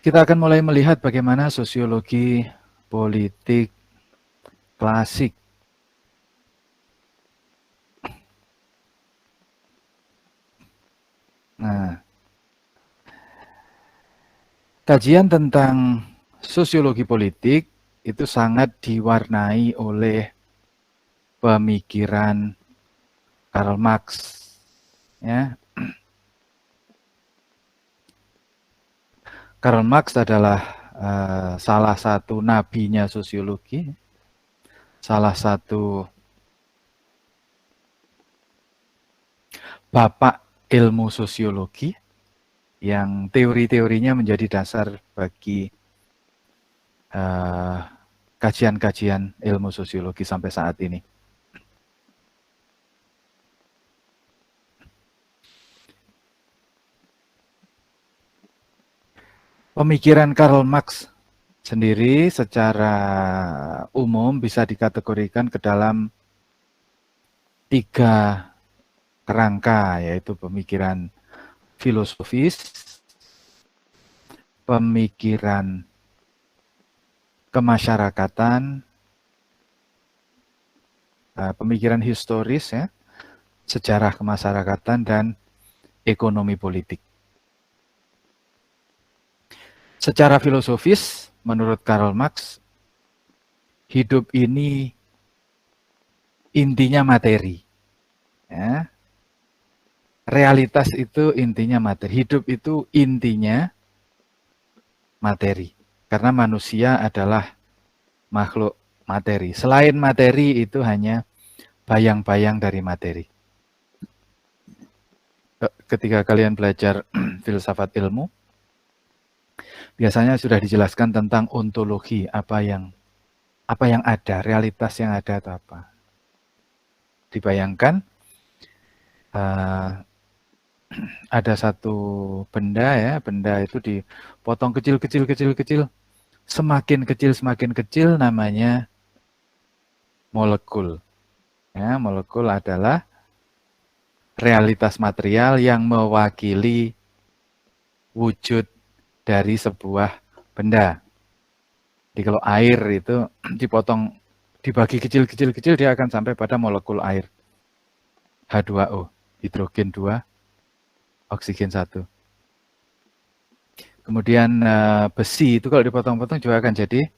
Kita akan mulai melihat bagaimana sosiologi politik klasik. Nah, kajian tentang sosiologi politik itu sangat diwarnai oleh pemikiran Karl Marx. Ya, Karl Marx adalah salah satu nabinya sosiologi, salah satu bapak ilmu sosiologi yang teori-teorinya menjadi dasar bagi kajian-kajian ilmu sosiologi sampai saat ini. Pemikiran Karl Marx sendiri secara umum bisa dikategorikan ke dalam 3 kerangka, yaitu pemikiran filosofis, pemikiran kemasyarakatan, pemikiran historis, ya, sejarah kemasyarakatan, dan ekonomi politik. Secara filosofis, menurut Karl Marx, hidup ini intinya materi. Ya. Realitas itu intinya materi. Hidup itu intinya materi. Karena manusia adalah makhluk materi. Selain materi itu hanya bayang-bayang dari materi. Ketika kalian belajar filsafat ilmu, biasanya sudah dijelaskan tentang ontologi, apa yang ada, realitas yang ada atau apa. Dibayangkan ada satu benda, ya, benda itu dipotong kecil, semakin kecil namanya molekul. Ya, molekul adalah realitas material yang mewakili wujud dari sebuah benda. Jadi kalau air itu dipotong, dibagi kecil, dia akan sampai pada molekul air. H2O, hidrogen 2, oksigen 1. Kemudian besi itu kalau dipotong-potong juga akan jadi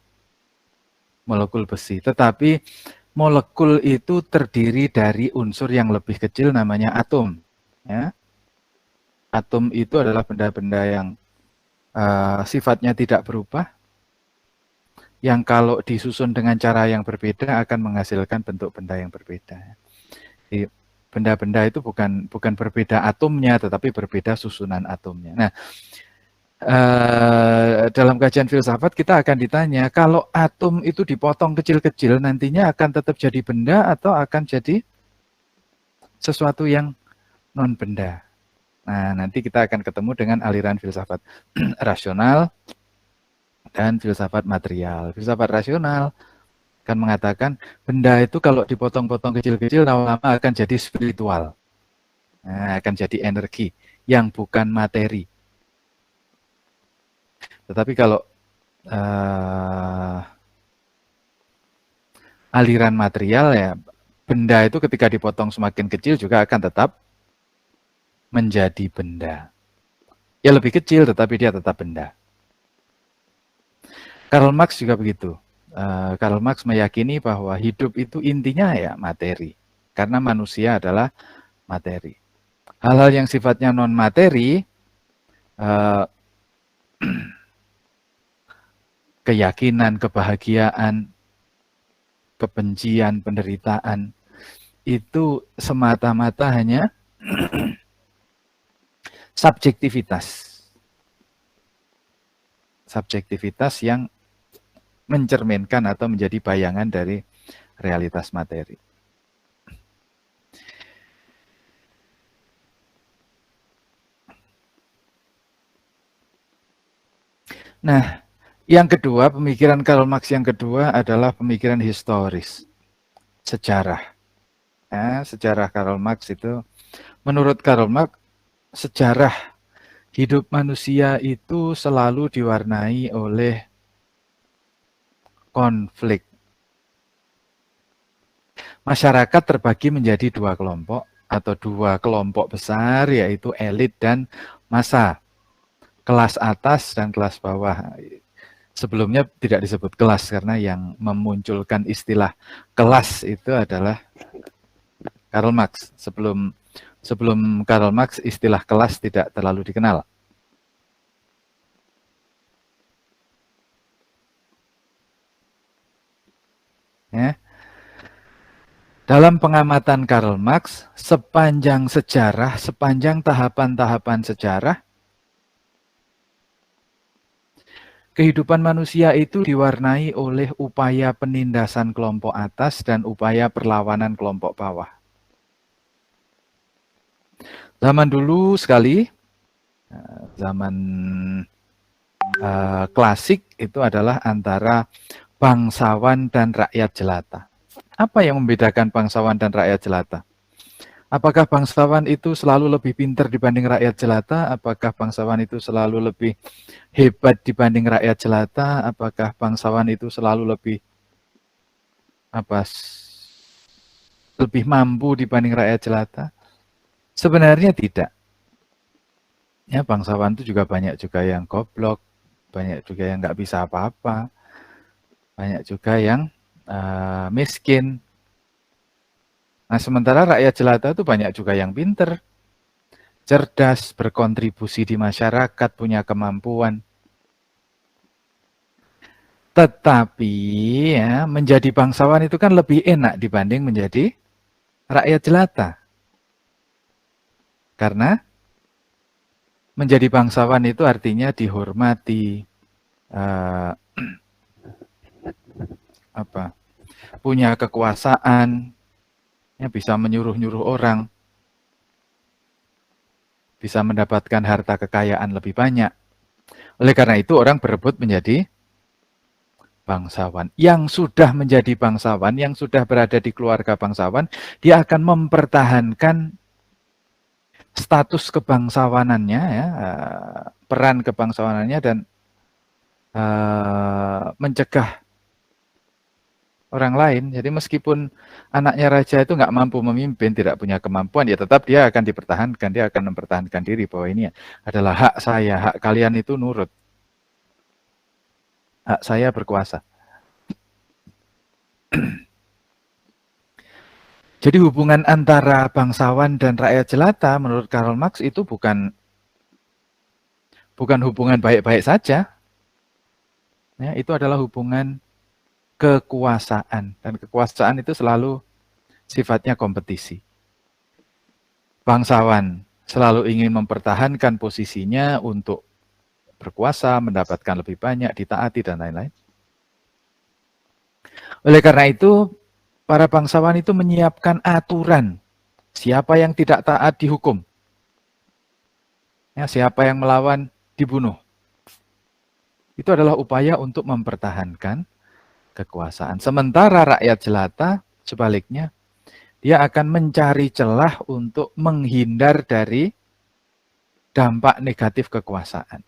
molekul besi. Tetapi molekul itu terdiri dari unsur yang lebih kecil namanya atom. Ya. Atom itu adalah benda-benda yang sifatnya tidak berubah, yang kalau disusun dengan cara yang berbeda akan menghasilkan bentuk benda yang berbeda. Jadi, benda-benda itu bukan berbeda atomnya, tetapi berbeda susunan atomnya. Nah, dalam kajian filsafat kita akan ditanya, kalau atom itu dipotong kecil-kecil, nantinya akan tetap jadi benda atau akan jadi sesuatu yang non-benda. Nah, nanti kita akan ketemu dengan aliran filsafat rasional dan filsafat material. Filsafat rasional kan mengatakan benda itu kalau dipotong-potong kecil-kecil lama-lama akan jadi spiritual. Nah, akan jadi energi yang bukan materi. Tetapi kalau aliran material, ya, benda itu ketika dipotong semakin kecil juga akan tetap menjadi benda. Ya lebih kecil tetapi dia tetap benda. Karl Marx juga begitu. Karl Marx meyakini bahwa hidup itu intinya ya materi. Karena manusia adalah materi. Hal-hal yang sifatnya non-materi, keyakinan, kebahagiaan, kebencian, penderitaan, itu semata-mata hanya subjektivitas. Subjektivitas yang mencerminkan atau menjadi bayangan dari realitas materi. Nah, yang kedua, pemikiran Karl Marx yang kedua adalah pemikiran historis, sejarah. Ya, sejarah Karl Marx itu, menurut Karl Marx, sejarah hidup manusia itu selalu diwarnai oleh konflik. Masyarakat terbagi menjadi dua kelompok atau dua kelompok besar, yaitu elit dan massa. Kelas atas dan kelas bawah. Sebelumnya tidak disebut kelas karena yang memunculkan istilah kelas itu adalah Karl Marx. Sebelum Karl Marx istilah kelas tidak terlalu dikenal. Ya. Dalam pengamatan Karl Marx, sepanjang sejarah, sepanjang tahapan-tahapan sejarah, kehidupan manusia itu diwarnai oleh upaya penindasan kelompok atas dan upaya perlawanan kelompok bawah. Zaman dulu sekali, zaman klasik itu adalah antara bangsawan dan rakyat jelata. Apa yang membedakan bangsawan dan rakyat jelata? Apakah bangsawan itu selalu lebih pintar dibanding rakyat jelata? Apakah bangsawan itu selalu lebih hebat dibanding rakyat jelata? Apakah bangsawan itu selalu lebih mampu dibanding rakyat jelata? Sebenarnya tidak. Ya, bangsawan itu juga banyak juga yang goblok, banyak juga yang nggak bisa apa-apa, banyak juga yang miskin. Nah, sementara rakyat jelata itu banyak juga yang pinter, cerdas, berkontribusi di masyarakat, punya kemampuan. Tetapi ya, menjadi bangsawan itu kan lebih enak dibanding menjadi rakyat jelata. Karena menjadi bangsawan itu artinya dihormati, punya kekuasaan, ya, bisa menyuruh-nyuruh orang, bisa mendapatkan harta kekayaan lebih banyak. Oleh karena itu orang berebut menjadi bangsawan. Yang sudah menjadi bangsawan, yang sudah berada di keluarga bangsawan, dia akan mempertahankan status kebangsawanannya, ya, peran kebangsawanannya, dan mencegah orang lain. Jadi meskipun anaknya raja itu nggak mampu memimpin, tidak punya kemampuan, ya tetap dia akan dipertahankan, dia akan mempertahankan diri bahwa ini adalah hak saya, hak kalian itu nurut. Hak saya berkuasa. Jadi hubungan antara bangsawan dan rakyat jelata menurut Karl Marx itu bukan hubungan baik-baik saja. Ya, itu adalah hubungan kekuasaan, dan kekuasaan itu selalu sifatnya kompetisi. Bangsawan selalu ingin mempertahankan posisinya untuk berkuasa, mendapatkan lebih banyak, ditaati, dan lain-lain. Oleh karena itu, para bangsawan itu menyiapkan aturan. Siapa yang tidak taat dihukum. Ya, siapa yang melawan dibunuh. Itu adalah upaya untuk mempertahankan kekuasaan. Sementara rakyat jelata, sebaliknya, dia akan mencari celah untuk menghindar dari dampak negatif kekuasaan.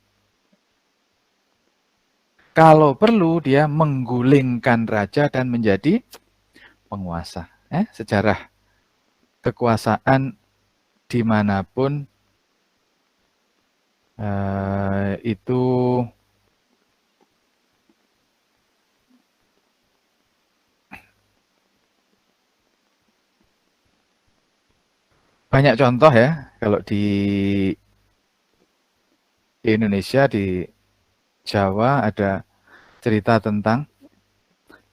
Kalau perlu, dia menggulingkan raja dan menjadi penguasa. Sejarah kekuasaan dimanapun itu banyak contoh ya. Kalau di Indonesia, di Jawa ada cerita tentang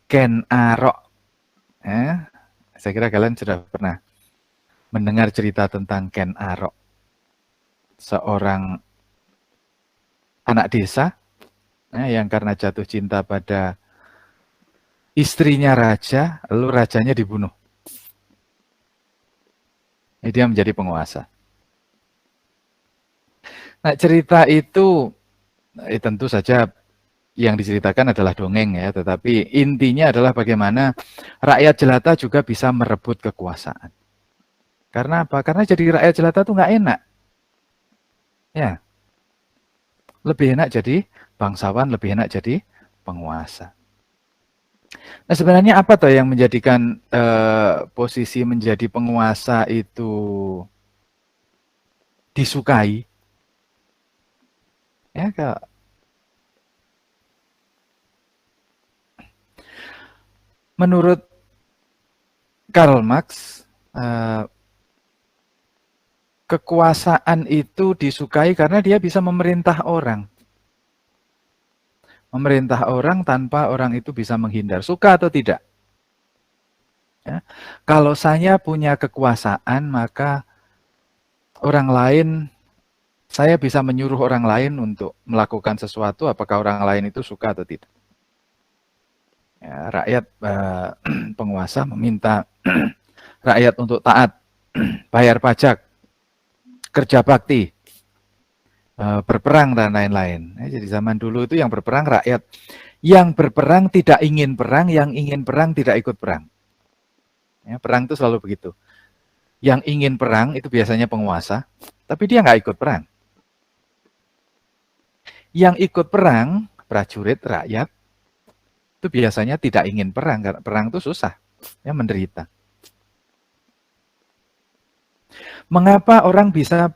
Ken Arok. Saya kira kalian sudah pernah mendengar cerita tentang Ken Arok. Seorang anak desa yang karena jatuh cinta pada istrinya raja, lalu rajanya dibunuh. Dia menjadi penguasa. Nah, cerita itu tentu saja yang diceritakan adalah dongeng ya, tetapi intinya adalah bagaimana rakyat jelata juga bisa merebut kekuasaan. Karena apa? Karena jadi rakyat jelata itu nggak enak. Ya. lebih enak jadi bangsawan, lebih enak jadi penguasa. Nah, sebenarnya apa toh yang menjadikan posisi menjadi penguasa itu disukai? Ya, menurut Karl Marx, kekuasaan itu disukai karena dia bisa memerintah orang. Memerintah orang tanpa orang itu bisa menghindar. Suka atau tidak? Ya. Kalau saya punya kekuasaan, maka orang lain, saya bisa menyuruh orang lain untuk melakukan sesuatu, apakah orang lain itu suka atau tidak. Ya, rakyat penguasa meminta rakyat untuk taat, bayar pajak, kerja bakti, berperang dan lain-lain. Jadi zaman dulu itu yang berperang rakyat, yang berperang tidak ingin perang, yang ingin perang tidak ikut perang. Ya, perang itu selalu begitu. Yang ingin perang itu biasanya penguasa, tapi dia nggak ikut perang. Yang ikut perang, prajurit, rakyat, itu biasanya tidak ingin perang, karena perang itu susah, ya menderita. Mengapa orang bisa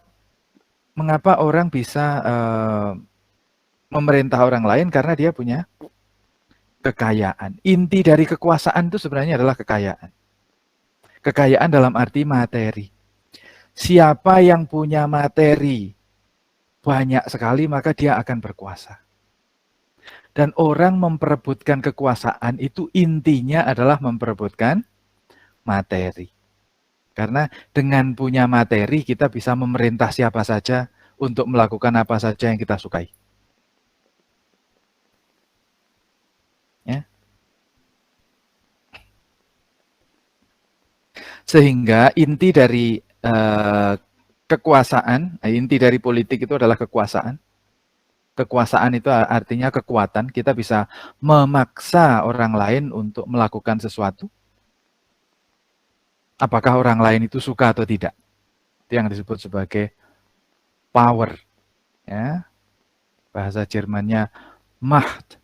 memerintah orang lain? Karena dia punya kekayaan. Inti dari kekuasaan itu sebenarnya adalah kekayaan. Kekayaan dalam arti materi. Siapa yang punya materi banyak sekali, maka dia akan berkuasa. Dan orang memperebutkan kekuasaan itu intinya adalah memperebutkan materi. Karena dengan punya materi kita bisa memerintah siapa saja untuk melakukan apa saja yang kita sukai. Ya. Sehingga inti dari kekuasaan, inti dari politik itu adalah kekuasaan. Kekuasaan itu artinya kekuatan. Kita bisa memaksa orang lain untuk melakukan sesuatu. Apakah orang lain itu suka atau tidak? Itu yang disebut sebagai power. Ya. Bahasa Jermannya Macht.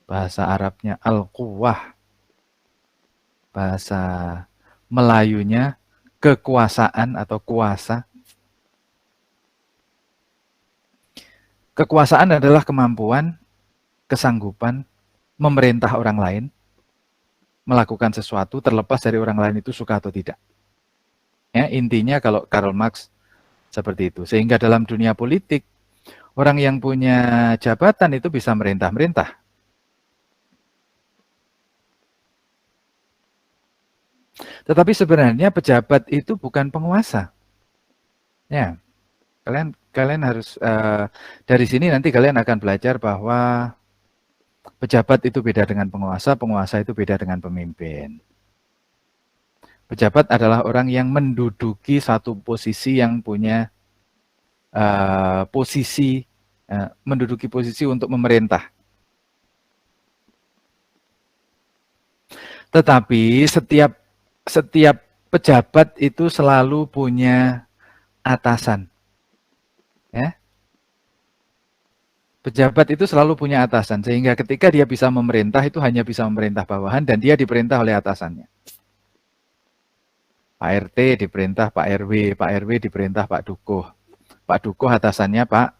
Bahasa Arabnya Al-Quwah. Bahasa Melayunya kekuasaan atau kuasa. Kekuasaan adalah kemampuan, kesanggupan memerintah orang lain, melakukan sesuatu terlepas dari orang lain itu suka atau tidak. Ya, intinya kalau Karl Marx seperti itu. Sehingga dalam dunia politik, orang yang punya jabatan itu bisa merintah-merintah. Tetapi sebenarnya pejabat itu bukan penguasa. Ya, kalian harus dari sini nanti kalian akan belajar bahwa pejabat itu beda dengan penguasa, penguasa itu beda dengan pemimpin. Pejabat adalah orang yang menduduki satu posisi yang punya menduduki posisi untuk memerintah. Tetapi setiap pejabat itu selalu punya atasan. Ya. Pejabat itu selalu punya atasan, sehingga ketika dia bisa memerintah, itu hanya bisa memerintah bawahan, dan dia diperintah oleh atasannya. Pak RT diperintah Pak RW diperintah Pak Dukuh. Pak Dukuh atasannya Pak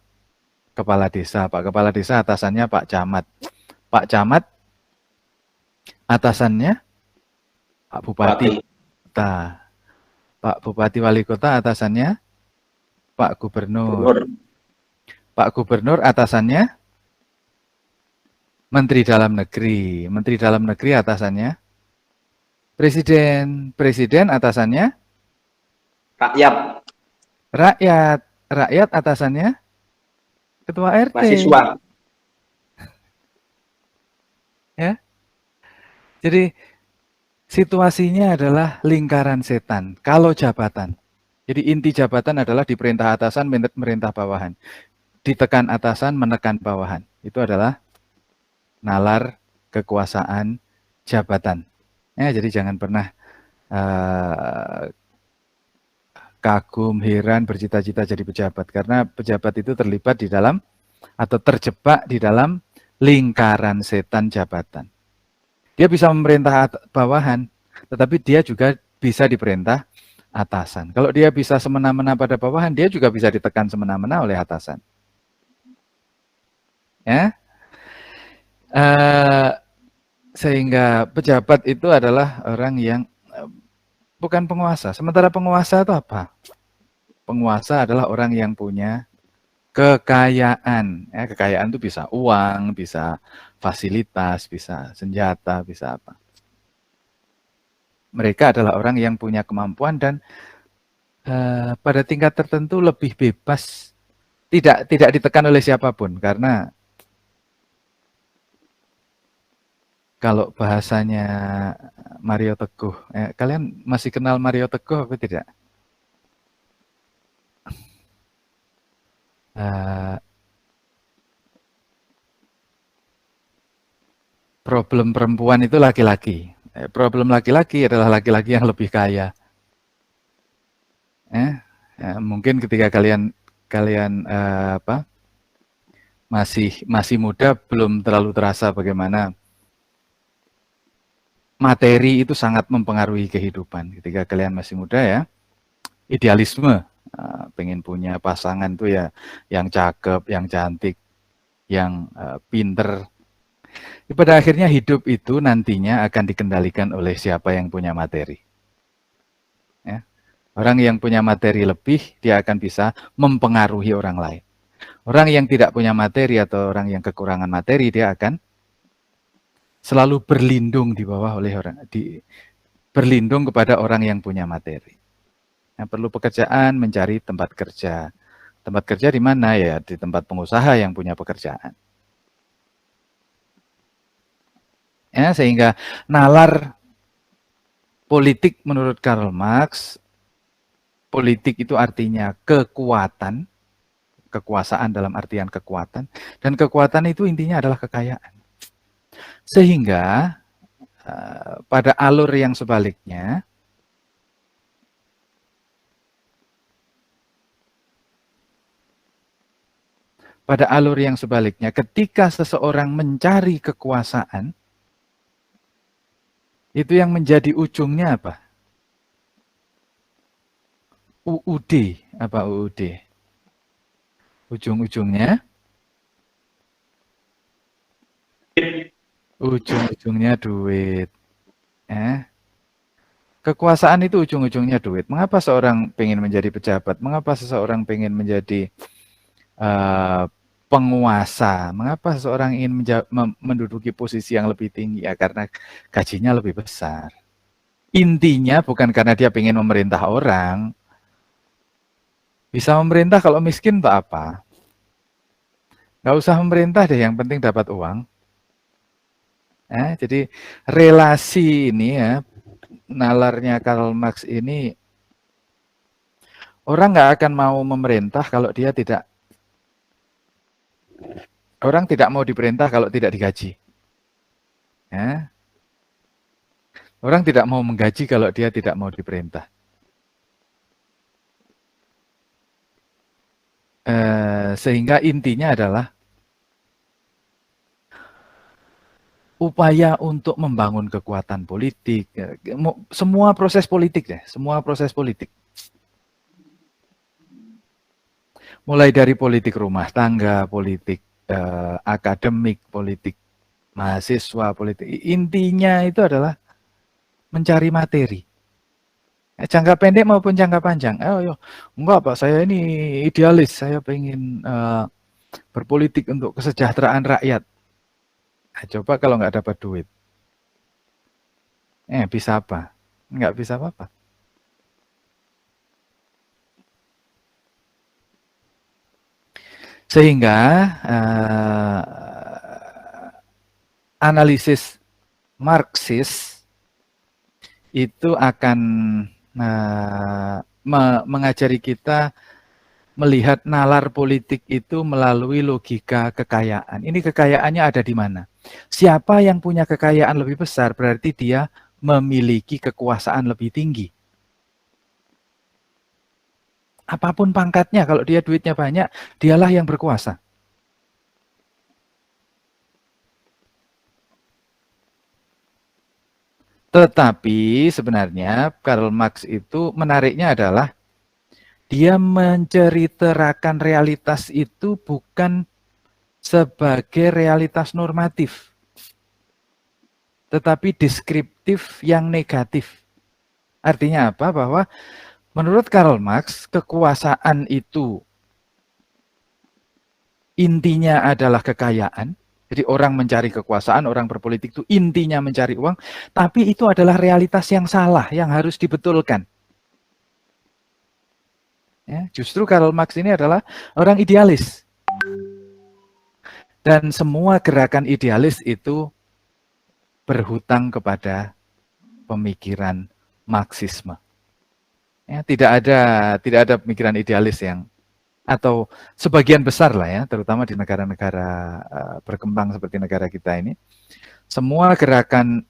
Kepala Desa, Pak Kepala Desa atasannya Pak Camat. Pak Camat atasannya Pak Bupati. Pak Bupati Wali Kota atasannya Pak Gubernur. Pak Gubernur atasannya Menteri Dalam Negeri. Menteri Dalam Negeri atasannya Presiden. Presiden atasannya rakyat. Rakyat atasannya Ketua RT. Mahasiswa. Ya. Jadi situasinya adalah lingkaran setan. Kalau jabatan. Jadi inti jabatan adalah diperintah atasan, merintah bawahan. Ditekan atasan, menekan bawahan. Itu adalah nalar kekuasaan jabatan. Ya, jadi jangan pernah kagum, heran, bercita-cita jadi pejabat. Karena pejabat itu terlibat di dalam atau terjebak di dalam lingkaran setan jabatan. Dia bisa memerintah bawahan, tetapi dia juga bisa diperintah atasan. Kalau dia bisa semena-mena pada bawahan, dia juga bisa ditekan semena-mena oleh atasan. Ya, sehingga pejabat itu adalah orang yang bukan penguasa. Sementara penguasa itu apa? Penguasa adalah orang yang punya kekayaan. Ya, kekayaan itu bisa uang, bisa fasilitas, bisa senjata, bisa apa. Mereka adalah orang yang punya kemampuan dan pada tingkat tertentu lebih bebas, tidak ditekan oleh siapapun, karena kalau bahasanya Mario Teguh, kalian masih kenal Mario Teguh apa tidak? Problem perempuan itu laki-laki. Problem laki-laki adalah laki-laki yang lebih kaya. Mungkin ketika kalian masih muda, belum terlalu terasa bagaimana materi itu sangat mempengaruhi kehidupan. Ketika kalian masih muda ya, idealisme, pengen punya pasangan tuh ya yang cakep, yang cantik, yang pinter. Pada akhirnya hidup itu nantinya akan dikendalikan oleh siapa yang punya materi. Ya. Orang yang punya materi lebih, dia akan bisa mempengaruhi orang lain. Orang yang tidak punya materi atau orang yang kekurangan materi, dia akan selalu berlindung di bawah oleh berlindung kepada orang yang punya materi. Nah, perlu pekerjaan, mencari tempat kerja. Tempat kerja di mana ya? Di tempat pengusaha yang punya pekerjaan. Ya, sehingga nalar politik menurut Karl Marx, politik itu artinya kekuatan, kekuasaan dalam artian kekuatan, dan kekuatan itu intinya adalah kekayaan. Sehingga pada alur yang sebaliknya, ketika seseorang mencari kekuasaan, itu yang menjadi ujungnya apa? UUD. Apa UUD? Ujung-ujungnya? Ujung-ujungnya duit. Kekuasaan itu ujung-ujungnya duit. Mengapa seorang pengen menjadi pejabat? Mengapa seseorang pengen menjadi penguasa? Mengapa seseorang ingin menduduki posisi yang lebih tinggi? Ya, karena gajinya lebih besar. Intinya bukan karena dia pengen memerintah orang. Bisa memerintah kalau miskin tak apa. Nggak usah memerintah deh, yang penting dapat uang. Jadi relasi ini ya, nalarnya Karl Marx ini, orang nggak akan mau memerintah kalau dia tidak, orang tidak mau diperintah kalau tidak digaji. Orang tidak mau menggaji kalau dia tidak mau diperintah. Sehingga intinya adalah upaya untuk membangun kekuatan politik, semua proses politik deh, semua proses politik. Mulai dari politik rumah tangga, politik akademik, politik mahasiswa, politik. Intinya itu adalah mencari materi. Jangka pendek maupun jangka panjang. Enggak Pak, saya ini idealis, saya pengen berpolitik untuk kesejahteraan rakyat. Coba kalau nggak dapat duit. Bisa apa? Nggak bisa apa-apa. Sehingga analisis Marxis itu akan mengajari kita melihat nalar politik itu melalui logika kekayaan. Ini kekayaannya ada di mana? Siapa yang punya kekayaan lebih besar berarti dia memiliki kekuasaan lebih tinggi. apapun pangkatnya, kalau dia duitnya banyak, dialah yang berkuasa. Tetapi sebenarnya Karl Marx itu menariknya adalah dia menceritakan realitas itu bukan sebagai realitas normatif, tetapi deskriptif yang negatif. Artinya apa? Bahwa menurut Karl Marx, kekuasaan itu intinya adalah kekayaan. Jadi orang mencari kekuasaan, orang berpolitik itu intinya mencari uang, tapi itu adalah realitas yang salah, yang harus dibetulkan. Ya, justru Karl Marx ini adalah orang idealis. Dan semua gerakan idealis itu berhutang kepada pemikiran Marxisme. Ya, tidak ada pemikiran idealis yang, atau sebagian besar lah ya, terutama di negara-negara berkembang seperti negara kita ini, semua gerakan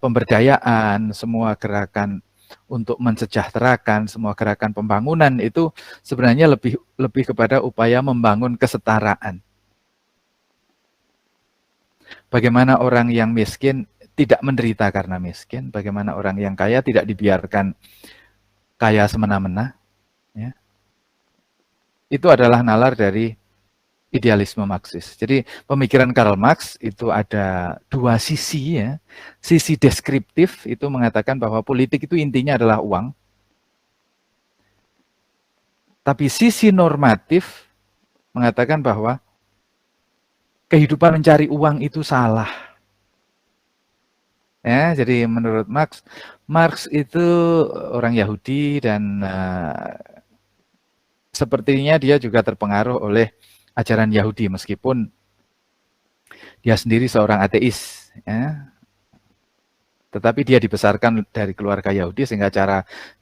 pemberdayaan, semua gerakan untuk mensejahterakan, semua gerakan pembangunan itu sebenarnya lebih kepada upaya membangun kesetaraan. Bagaimana orang yang miskin tidak menderita karena miskin, bagaimana orang yang kaya tidak dibiarkan kaya semena-mena. Ya. Itu adalah nalar dari idealisme Marxis. Jadi pemikiran Karl Marx itu ada dua sisi ya. Sisi deskriptif itu mengatakan bahwa politik itu intinya adalah uang. Tapi sisi normatif mengatakan bahwa kehidupan mencari uang itu salah. Ya, jadi menurut Marx, Marx itu orang Yahudi dan sepertinya dia juga terpengaruh oleh ajaran Yahudi meskipun dia sendiri seorang ateis. Ya. Tetapi dia dibesarkan dari keluarga Yahudi sehingga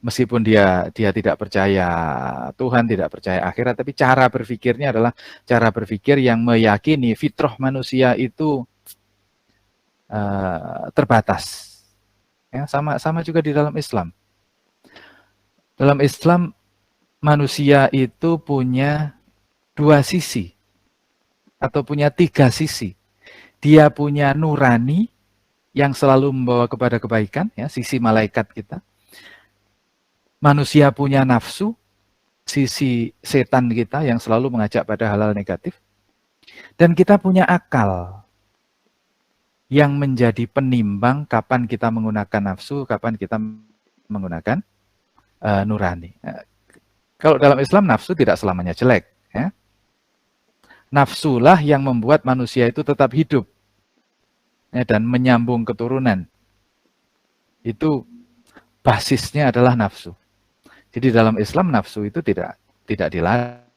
meskipun dia tidak percaya Tuhan, tidak percaya akhirat, tapi cara berpikirnya adalah cara berpikir yang meyakini fitrah manusia itu terbatas. Ya, sama juga di dalam Islam. Dalam Islam manusia itu punya dua sisi atau punya tiga sisi. Dia punya nurani yang selalu membawa kepada kebaikan, ya, sisi malaikat kita. Manusia punya nafsu, sisi setan kita yang selalu mengajak pada hal-hal negatif. Dan kita punya akal yang menjadi penimbang kapan kita menggunakan nafsu, kapan kita menggunakan nurani. Kalau dalam Islam nafsu tidak selamanya jelek. Ya. Nafsulah yang membuat manusia itu tetap hidup ya, dan menyambung keturunan. Itu basisnya adalah nafsu. Jadi dalam Islam nafsu itu tidak dilarang.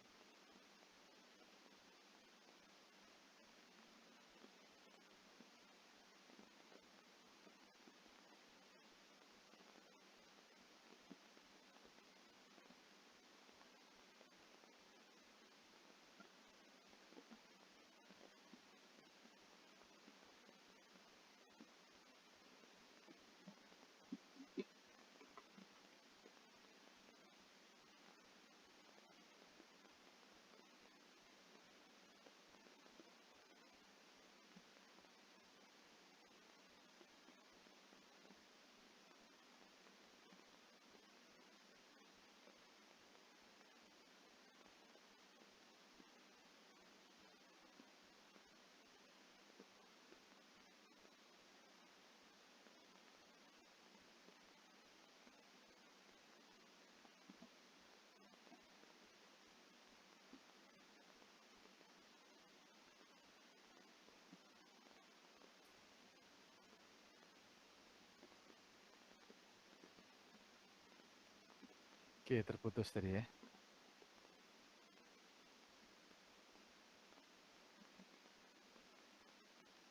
Oke, terputus tadi ya.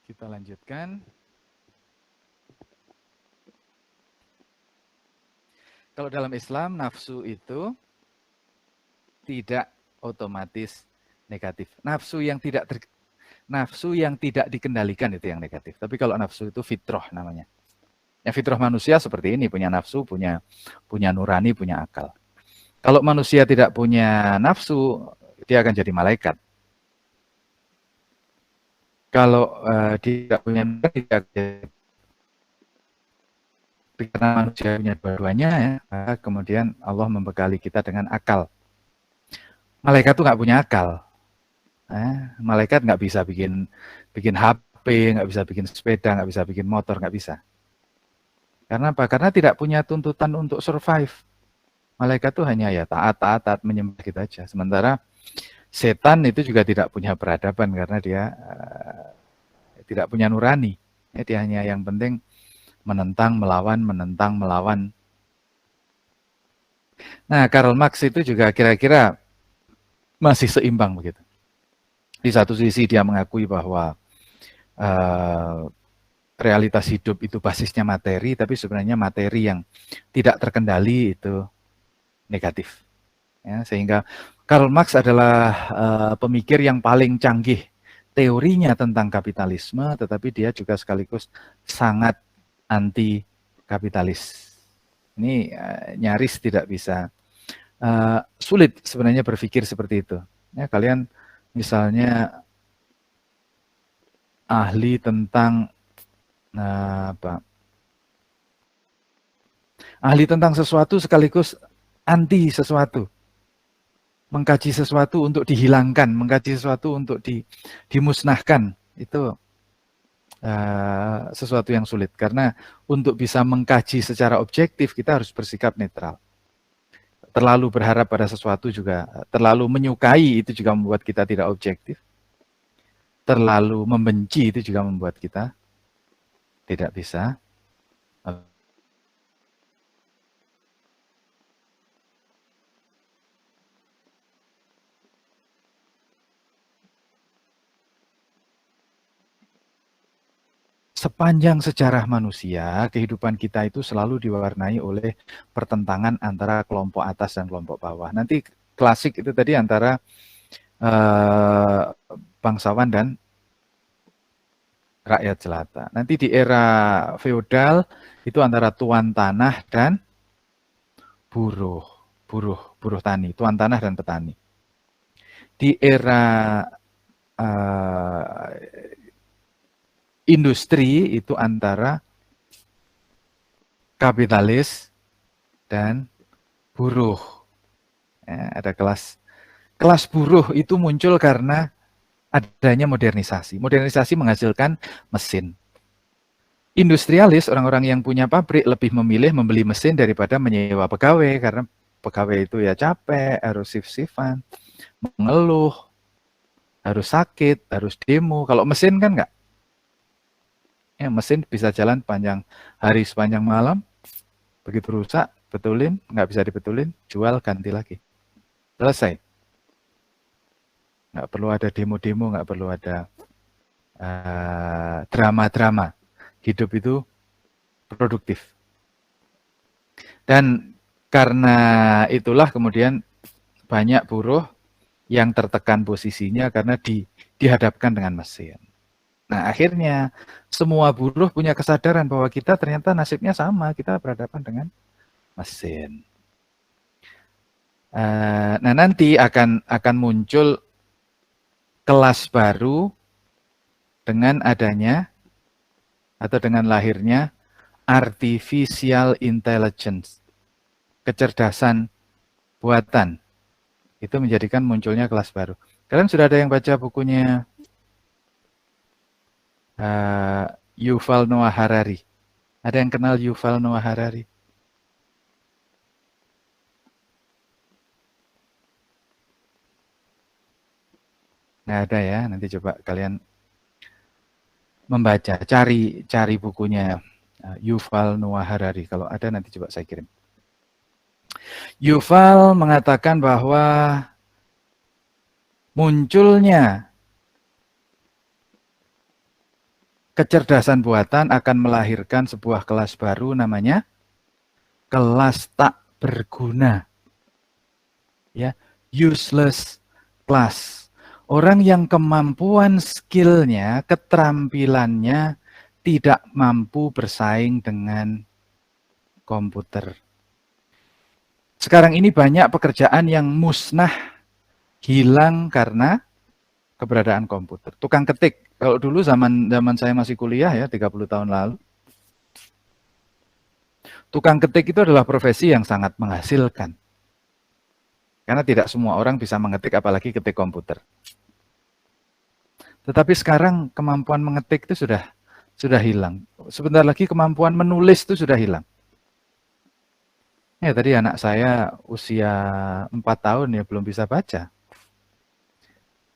Kita lanjutkan. Kalau dalam Islam, nafsu itu tidak otomatis negatif. Nafsu yang tidak dikendalikan itu yang negatif. Tapi kalau nafsu itu fitrah namanya. Ya, fitrah manusia seperti ini, punya nafsu, punya nurani, punya akal. Kalau manusia tidak punya nafsu, dia akan jadi malaikat. Kalau tidak punya nafsu, dia akan jadi, karena manusia punya dua-duanya ya, maka kemudian Allah membekali kita dengan akal. Malaikat itu nggak punya akal. Malaikat nggak bisa bikin HP, nggak bisa bikin sepeda, nggak bisa bikin motor, nggak bisa. Karena apa? Karena tidak punya tuntutan untuk survive. Malaikat itu hanya ya taat menyembah gitu aja. Sementara setan itu juga tidak punya peradaban karena dia tidak punya nurani. Ya, dia hanya yang penting menentang, melawan. Nah, Karl Marx itu juga kira-kira masih seimbang begitu. Di satu sisi dia mengakui bahwa realitas hidup itu basisnya materi, tapi sebenarnya materi yang tidak terkendali itu negatif. Ya, sehingga Karl Marx adalah pemikir yang paling canggih teorinya tentang kapitalisme, tetapi dia juga sekaligus sangat anti kapitalis. Ini nyaris tidak bisa, sulit sebenarnya berpikir seperti itu. Ya, kalian misalnya ahli tentang ahli tentang sesuatu sekaligus anti sesuatu. Mengkaji sesuatu untuk dihilangkan, mengkaji sesuatu untuk dimusnahkan, itu sesuatu yang sulit. Karena untuk bisa mengkaji secara objektif, kita harus bersikap netral. Terlalu berharap pada sesuatu juga, terlalu menyukai itu juga membuat kita tidak objektif. Terlalu membenci itu juga membuat kita tidak bisa sepanjang sejarah manusia, kehidupan kita itu selalu diwarnai oleh pertentangan antara kelompok atas dan kelompok bawah. Nanti klasik itu tadi antara bangsawan dan rakyat jelata. Nanti di era feodal itu antara tuan tanah dan buruh tani, tuan tanah dan petani. Di era industri itu antara kapitalis dan buruh. Ya, ada kelas buruh itu muncul karena adanya modernisasi. Modernisasi menghasilkan mesin. Industrialis, orang-orang yang punya pabrik lebih memilih membeli mesin daripada menyewa pegawai karena pegawai itu ya capek, harus shift-shiftan, mengeluh, harus sakit, harus demo. Kalau mesin kan enggak. Ya, mesin bisa jalan panjang hari sepanjang malam, begitu rusak, betulin, nggak bisa dibetulin, jual, ganti lagi. Selesai. Nggak perlu ada demo-demo, nggak perlu ada drama-drama. Hidup itu produktif. Dan karena itulah kemudian banyak buruh yang tertekan posisinya karena dihadapkan dengan mesin. Nah, akhirnya semua buruh punya kesadaran bahwa kita ternyata nasibnya sama, kita berhadapan dengan mesin. Nah, nanti akan muncul kelas baru dengan adanya atau dengan lahirnya artificial intelligence, kecerdasan buatan. Itu menjadikan munculnya kelas baru. Kalian sudah ada yang baca bukunya Yuval Noah Harari? Ada yang kenal Yuval Noah Harari? Nggak ada ya, nanti coba kalian membaca, cari bukunya Yuval Noah Harari. Kalau ada nanti coba saya kirim. Yuval mengatakan bahwa munculnya kecerdasan buatan akan melahirkan sebuah kelas baru namanya kelas tak berguna. Ya, useless class. Orang yang kemampuan skillnya, keterampilannya tidak mampu bersaing dengan komputer. Sekarang ini banyak pekerjaan yang musnah, hilang karena keberadaan komputer. Tukang ketik, kalau dulu zaman saya masih kuliah ya, 30 tahun lalu, tukang ketik itu adalah profesi yang sangat menghasilkan. Karena tidak semua orang bisa mengetik, apalagi ketik komputer. Tetapi sekarang kemampuan mengetik itu sudah hilang. Sebentar lagi kemampuan menulis itu sudah hilang. Ya tadi anak saya usia 4 tahun ya belum bisa baca.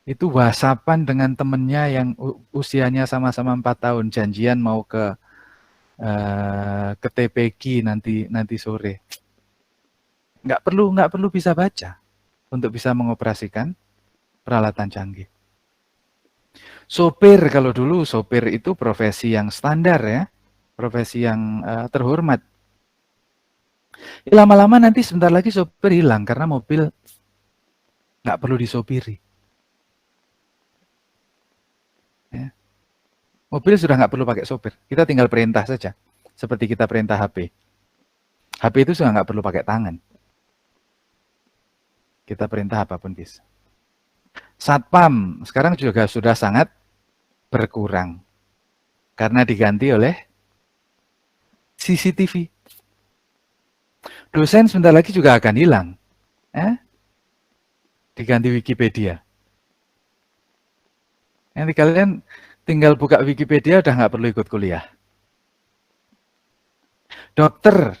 Itu WhatsAppan dengan temennya yang usianya sama-sama 4 tahun, janjian mau ke TPQ nanti sore. Nggak perlu bisa baca untuk bisa mengoperasikan peralatan canggih. Sopir, kalau dulu sopir itu profesi yang standar ya, profesi yang terhormat. Lama-lama nanti sebentar lagi sopir hilang karena mobil nggak perlu disopiri. Ya. Mobil sudah nggak perlu pakai sopir, kita tinggal perintah saja, seperti kita perintah HP. HP itu sudah nggak perlu pakai tangan. Kita perintah apapun bisa. Satpam sekarang juga sudah sangat berkurang karena diganti oleh CCTV. Dosen sebentar lagi juga akan hilang, diganti Wikipedia. Nanti kalian tinggal buka Wikipedia udah nggak perlu ikut kuliah. Dokter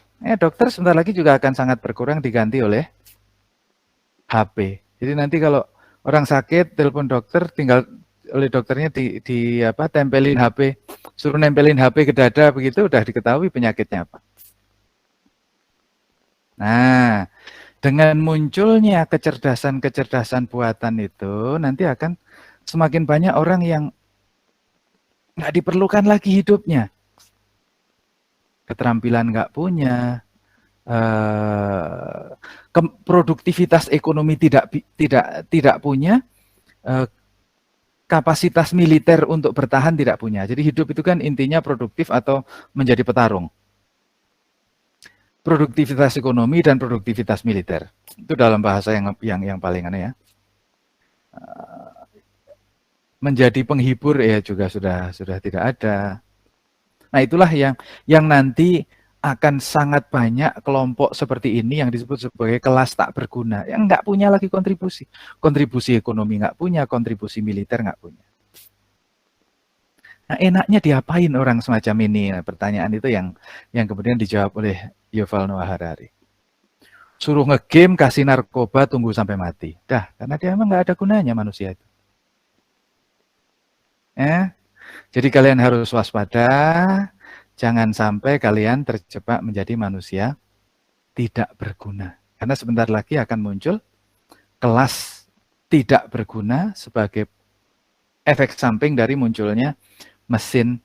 sebentar lagi juga akan sangat berkurang, diganti oleh HP. Jadi nanti kalau orang sakit telepon dokter, tinggal oleh dokternya tempelin HP, suruh nempelin HP ke dada, begitu udah diketahui penyakitnya apa. Nah, dengan munculnya kecerdasan buatan itu, nanti akan semakin banyak orang yang nggak diperlukan lagi hidupnya. Keterampilan nggak punya, produktivitas ekonomi tidak punya, kapasitas militer untuk bertahan tidak punya. Jadi hidup itu kan intinya produktif atau menjadi petarung. Produktivitas ekonomi dan produktivitas militer. Itu dalam bahasa yang paling aneh ya. Menjadi penghibur ya juga sudah tidak ada. Nah, itulah yang nanti akan sangat banyak kelompok seperti ini yang disebut sebagai kelas tak berguna, yang nggak punya lagi kontribusi. Kontribusi ekonomi nggak punya, kontribusi militer nggak punya. Nah, enaknya diapain orang semacam ini? Nah, pertanyaan itu yang kemudian dijawab oleh Yuval Noah Harari. Suruh ngegame, kasih narkoba, tunggu sampai mati. Dah, karena dia emang nggak ada gunanya manusia itu. Jadi kalian harus waspada, jangan sampai kalian terjebak menjadi manusia tidak berguna. Karena sebentar lagi akan muncul kelas tidak berguna sebagai efek samping dari munculnya mesin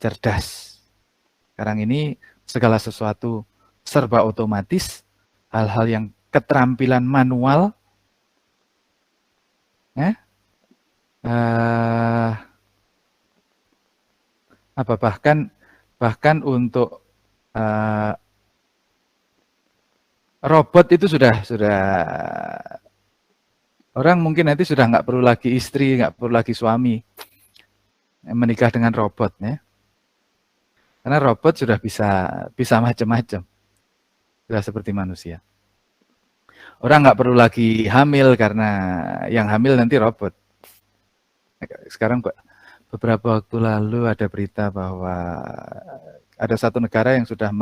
cerdas. Sekarang ini segala sesuatu serba otomatis, hal-hal yang keterampilan manual, bahkan untuk robot itu sudah orang mungkin nanti sudah nggak perlu lagi istri, nggak perlu lagi suami menikah dengan robot ya. Karena robot sudah bisa macam-macam. Sudah seperti manusia. Orang nggak perlu lagi hamil karena yang hamil nanti robot. Sekarang beberapa waktu lalu ada berita bahwa ada satu negara yang sudah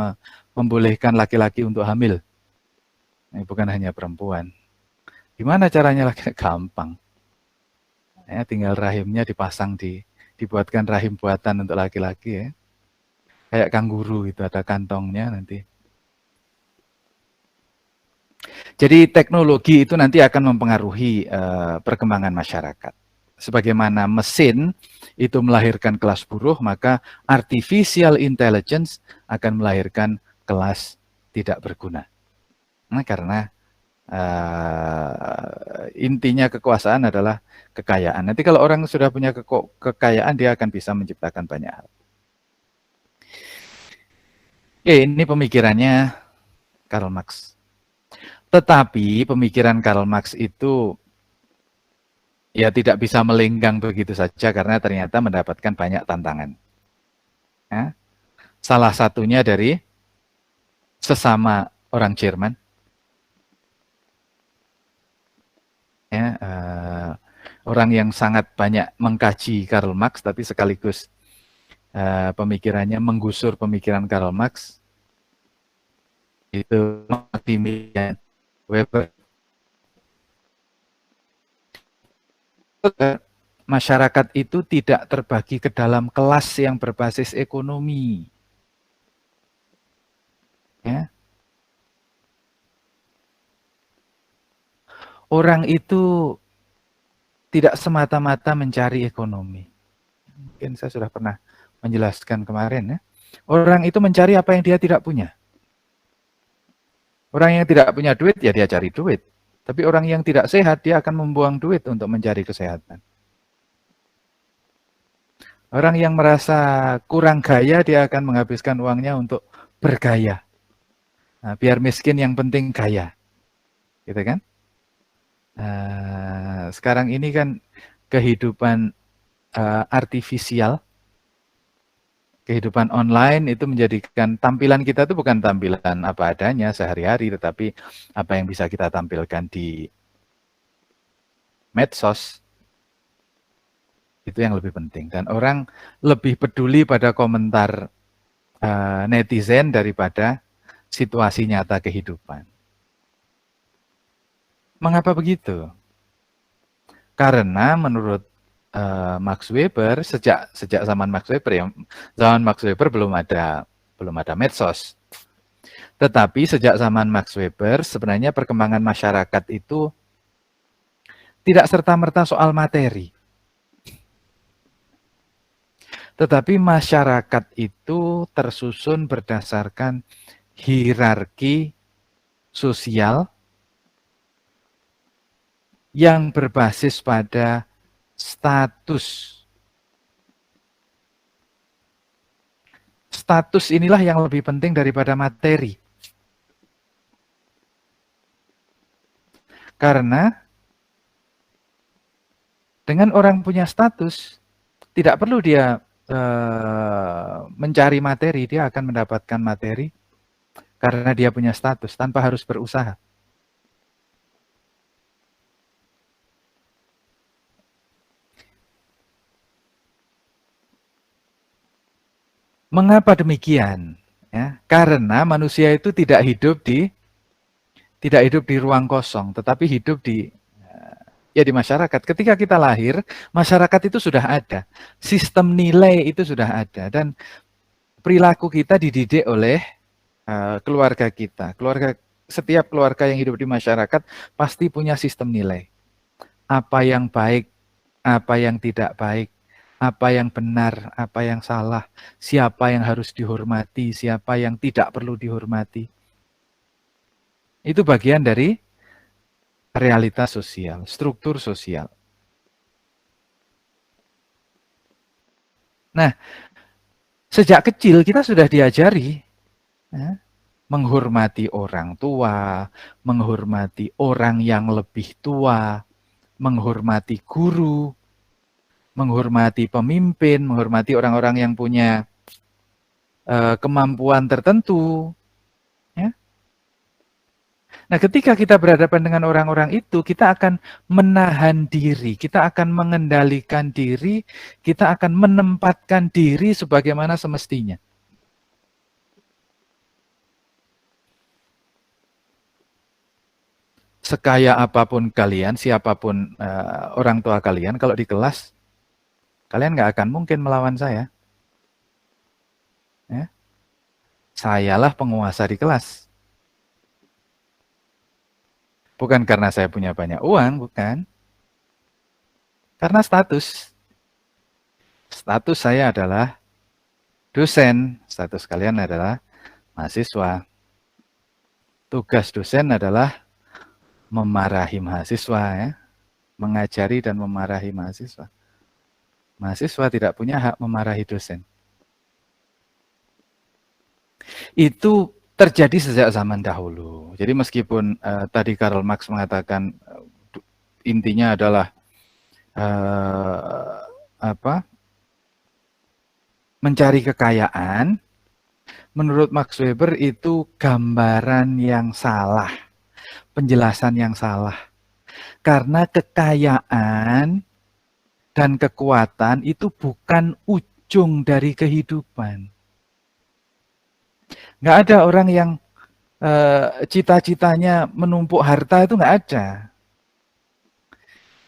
membolehkan laki-laki untuk hamil. Bukan hanya perempuan. Gimana caranya laki? Gampang. Ya, tinggal rahimnya dipasang dibuatkan rahim buatan untuk laki-laki ya. Kayak kanguru itu ada kantongnya nanti. Jadi teknologi itu nanti akan mempengaruhi perkembangan masyarakat. Sebagaimana mesin itu melahirkan kelas buruh, maka artificial intelligence akan melahirkan kelas tidak berguna. Nah, karena intinya kekuasaan adalah kekayaan. Nanti kalau orang sudah punya kekayaan, dia akan bisa menciptakan banyak hal. Oke, ini pemikirannya Karl Marx. Tetapi pemikiran Karl Marx itu ya tidak bisa melenggang begitu saja karena ternyata mendapatkan banyak tantangan. Ya. Salah satunya dari sesama orang Jerman. Ya, orang yang sangat banyak mengkaji Karl Marx, tapi sekaligus pemikirannya menggusur pemikiran Karl Marx, itu Maximilian Weber. Masyarakat itu tidak terbagi ke dalam kelas yang berbasis ekonomi. Ya. Orang itu tidak semata-mata mencari ekonomi. Mungkin saya sudah pernah menjelaskan kemarin ya. Orang itu mencari apa yang dia tidak punya. Orang yang tidak punya duit, ya dia cari duit. Tapi orang yang tidak sehat, dia akan membuang duit untuk mencari kesehatan. Orang yang merasa kurang gaya, dia akan menghabiskan uangnya untuk bergaya. Nah, biar miskin yang penting gaya. Gitu kan? Sekarang ini kan kehidupan artifisial, kehidupan online itu menjadikan tampilan kita itu bukan tampilan apa adanya sehari-hari, tetapi apa yang bisa kita tampilkan di medsos. Itu yang lebih penting. Dan orang lebih peduli pada komentar netizen daripada situasi nyata kehidupan. Mengapa begitu? Karena menurut Max Weber, sejak zaman Max Weber ya, zaman Max Weber belum ada medsos. Tetapi sejak zaman Max Weber sebenarnya perkembangan masyarakat itu tidak serta-merta soal materi. Tetapi masyarakat itu tersusun berdasarkan hierarki sosial yang berbasis pada status. Status inilah yang lebih penting daripada materi. Karena dengan orang punya status, tidak perlu dia mencari materi, dia akan mendapatkan materi karena dia punya status tanpa harus berusaha. Mengapa demikian? Ya, karena manusia itu tidak hidup di ruang kosong, tetapi hidup di masyarakat. Ketika kita lahir, masyarakat itu sudah ada, sistem nilai itu sudah ada, dan perilaku kita dididik oleh keluarga kita. Setiap keluarga yang hidup di masyarakat pasti punya sistem nilai. Apa yang baik, apa yang tidak baik, apa yang benar, apa yang salah, siapa yang harus dihormati, siapa yang tidak perlu dihormati. Itu bagian dari realitas sosial, struktur sosial. Nah, sejak kecil kita sudah diajari ya, menghormati orang tua, menghormati orang yang lebih tua, menghormati guru, menghormati pemimpin, menghormati orang-orang yang punya kemampuan tertentu. Ya. Nah, ketika kita berhadapan dengan orang-orang itu, kita akan menahan diri, kita akan mengendalikan diri, kita akan menempatkan diri sebagaimana semestinya. Sekaya apapun kalian, siapapun orang tua kalian, kalau di kelas, kalian nggak akan mungkin melawan saya. Ya. Sayalah penguasa di kelas. Bukan karena saya punya banyak uang, bukan. Karena status. Status saya adalah dosen, status kalian adalah mahasiswa. Tugas dosen adalah memarahi mahasiswa, ya. Mengajari dan memarahi mahasiswa. Mahasiswa tidak punya hak memarahi dosen. Itu terjadi sejak zaman dahulu. Jadi meskipun tadi Karl Marx mengatakan intinya adalah mencari kekayaan, menurut Max Weber itu gambaran yang salah, penjelasan yang salah. Karena kekayaan dan kekuatan itu bukan ujung dari kehidupan. Nggak ada orang yang cita-citanya menumpuk harta, itu nggak ada.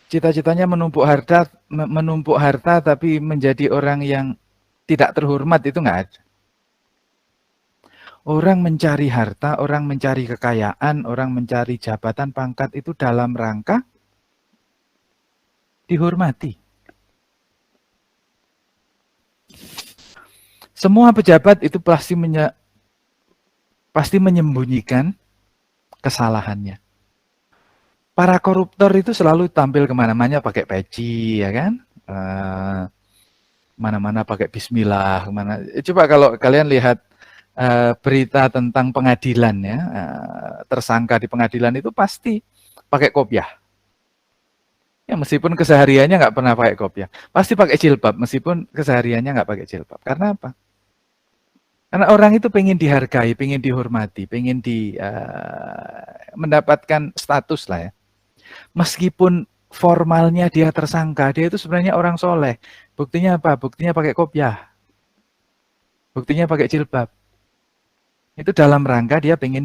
Cita-citanya menumpuk harta tapi menjadi orang yang tidak terhormat, itu nggak ada. Orang mencari harta, orang mencari kekayaan, orang mencari jabatan pangkat itu dalam rangka dihormati. Semua pejabat itu pasti menyembunyikan kesalahannya. Para koruptor itu selalu tampil kemana-mana pakai peci, ya kan? Mana-mana pakai bismillah. Coba kalau kalian lihat berita tentang pengadilan, ya, tersangka di pengadilan itu pasti pakai kopiah. Ya, meskipun kesehariannya nggak pernah pakai kopiah, pasti pakai jilbab, meskipun kesehariannya nggak pakai jilbab. Karena apa? Karena orang itu pengen dihargai, pengen dihormati, pengen mendapatkan status lah ya. Meskipun formalnya dia tersangka, dia itu sebenarnya orang soleh. Buktinya apa? Buktinya pakai kopiah. Buktinya pakai jilbab. Itu dalam rangka dia pengen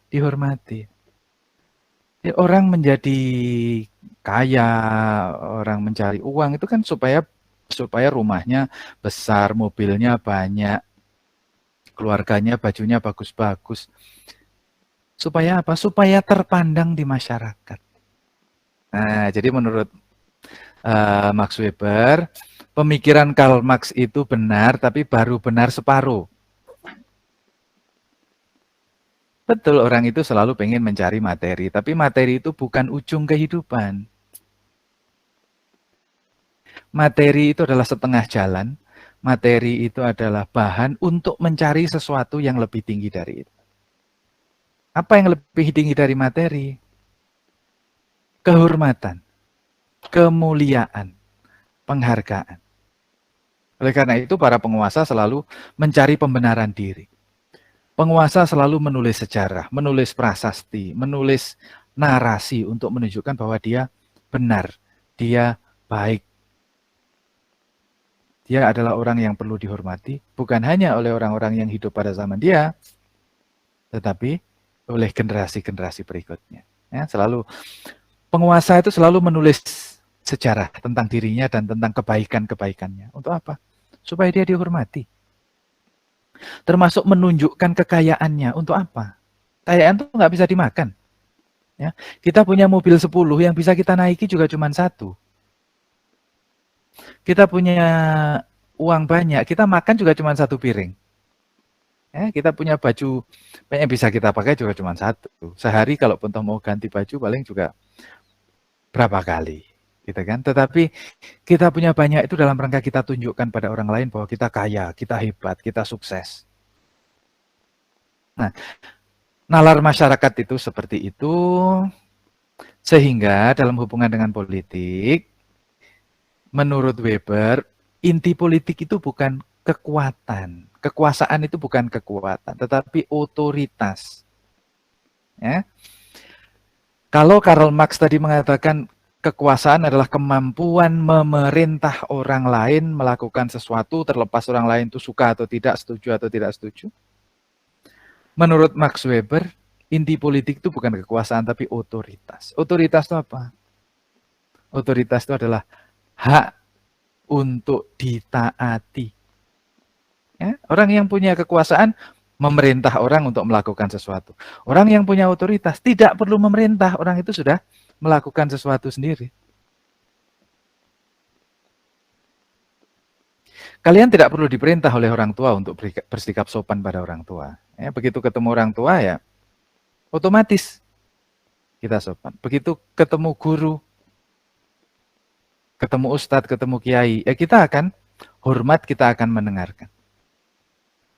dihormati. Ya, orang menjadi kaya, orang mencari uang itu kan supaya rumahnya besar, mobilnya banyak, keluarganya bajunya bagus-bagus. Supaya apa? Supaya terpandang di masyarakat. Nah, jadi menurut Max Weber, pemikiran Karl Marx itu benar, tapi baru benar separuh. Betul, orang itu selalu pengen mencari materi, tapi materi itu bukan ujung kehidupan. Materi itu adalah setengah jalan, materi itu adalah bahan untuk mencari sesuatu yang lebih tinggi dari itu. Apa yang lebih tinggi dari materi? Kehormatan, kemuliaan, penghargaan. Oleh karena itu, para penguasa selalu mencari pembenaran diri. Penguasa selalu menulis sejarah, menulis prasasti, menulis narasi untuk menunjukkan bahwa dia benar, dia baik. Dia adalah orang yang perlu dihormati, bukan hanya oleh orang-orang yang hidup pada zaman dia, tetapi oleh generasi-generasi berikutnya. Ya, penguasa itu selalu menulis sejarah tentang dirinya dan tentang kebaikan-kebaikannya. Untuk apa? Supaya dia dihormati. Termasuk menunjukkan kekayaannya. Untuk apa? Kekayaan itu nggak bisa dimakan. Ya, kita punya mobil 10, yang bisa kita naiki juga cuma 1. Kita punya uang banyak, kita makan juga cuma 1 piring. Ya, kita punya baju banyak yang bisa kita pakai juga cuma 1. Sehari kalau pun mau ganti baju paling juga berapa kali, gitu kan? Tetapi kita punya banyak itu dalam rangka kita tunjukkan pada orang lain bahwa kita kaya, kita hebat, kita sukses. Nah, nalar masyarakat itu seperti itu, sehingga dalam hubungan dengan politik, menurut Weber, inti politik itu bukan kekuatan. Kekuasaan itu bukan kekuatan, tetapi otoritas. Ya. Kalau Karl Marx tadi mengatakan kekuasaan adalah kemampuan memerintah orang lain melakukan sesuatu terlepas orang lain itu suka atau tidak, setuju atau tidak setuju. Menurut Max Weber, inti politik itu bukan kekuasaan tapi otoritas. Otoritas itu apa? Otoritas itu adalah hak untuk ditaati. Ya, orang yang punya kekuasaan memerintah orang untuk melakukan sesuatu. Orang yang punya otoritas tidak perlu memerintah, orang itu sudah melakukan sesuatu sendiri. Kalian tidak perlu diperintah oleh orang tua untuk bersikap sopan pada orang tua. Ya, begitu ketemu orang tua ya otomatis kita sopan. Begitu ketemu guru, ketemu ustadz, ketemu kiai, ya kita akan hormat, kita akan mendengarkan.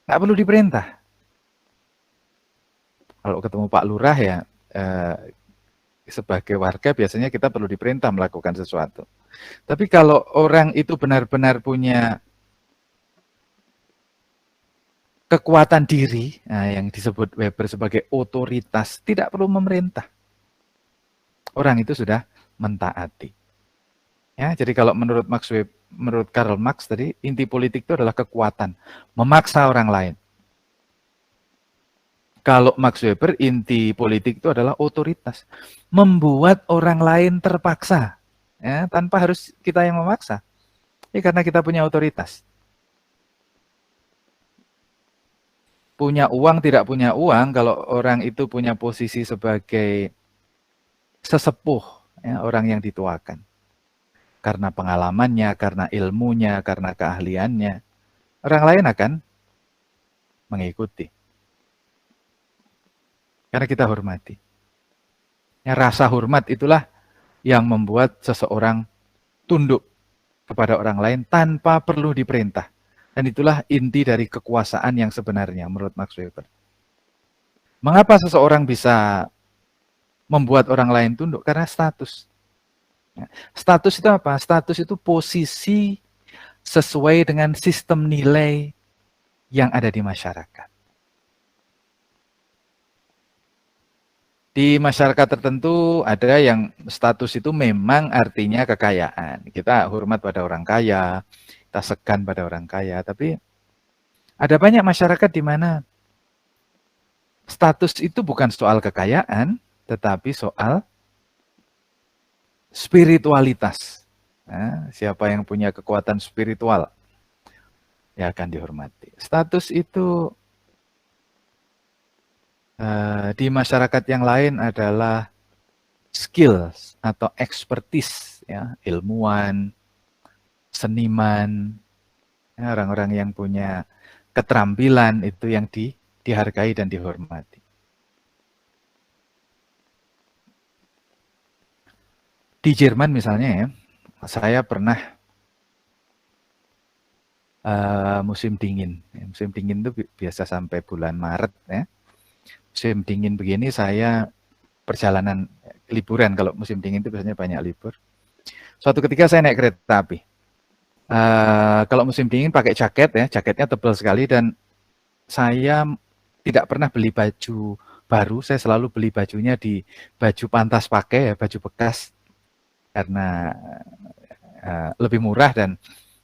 Nggak perlu diperintah. Kalau ketemu Pak Lurah ya sebagai warga biasanya kita perlu diperintah melakukan sesuatu. Tapi kalau orang itu benar-benar punya kekuatan diri, nah yang disebut Weber sebagai otoritas, tidak perlu memerintah. Orang itu sudah mentaati. Ya, jadi kalau menurut Karl Marx tadi, inti politik itu adalah kekuatan, memaksa orang lain. Kalau Max Weber, inti politik itu adalah otoritas, membuat orang lain terpaksa, ya, tanpa harus kita yang memaksa. Ya, karena kita punya otoritas. Punya uang, tidak punya uang, kalau orang itu punya posisi sebagai sesepuh, ya, orang yang dituakan. Karena pengalamannya, karena ilmunya, karena keahliannya, orang lain akan mengikuti. Karena kita hormati. Ya, rasa hormat itulah yang membuat seseorang tunduk kepada orang lain tanpa perlu diperintah. Dan itulah inti dari kekuasaan yang sebenarnya menurut Max Weber. Mengapa seseorang bisa membuat orang lain tunduk? Karena status. Status itu apa? Status itu posisi sesuai dengan sistem nilai yang ada di masyarakat. Di masyarakat tertentu ada yang status itu memang artinya kekayaan. Kita hormat pada orang kaya, kita segan pada orang kaya. Tapi ada banyak masyarakat di mana status itu bukan soal kekayaan, tetapi soal spiritualitas. Nah, siapa yang punya kekuatan spiritual, ya akan dihormati. Status itu di masyarakat yang lain adalah skills atau expertise, ya, ilmuwan, seniman, ya, orang-orang yang punya keterampilan itu yang dihargai dan dihormati. Di Jerman misalnya ya, saya pernah musim dingin. Musim dingin itu biasa sampai bulan Maret ya. Musim dingin begini saya perjalanan liburan, kalau musim dingin itu biasanya banyak libur. Suatu ketika saya naik kereta api. Kalau musim dingin pakai jaket ya, jaketnya tebal sekali dan saya tidak pernah beli baju baru, saya selalu beli bajunya di baju pantas pakai ya, baju bekas karena lebih murah dan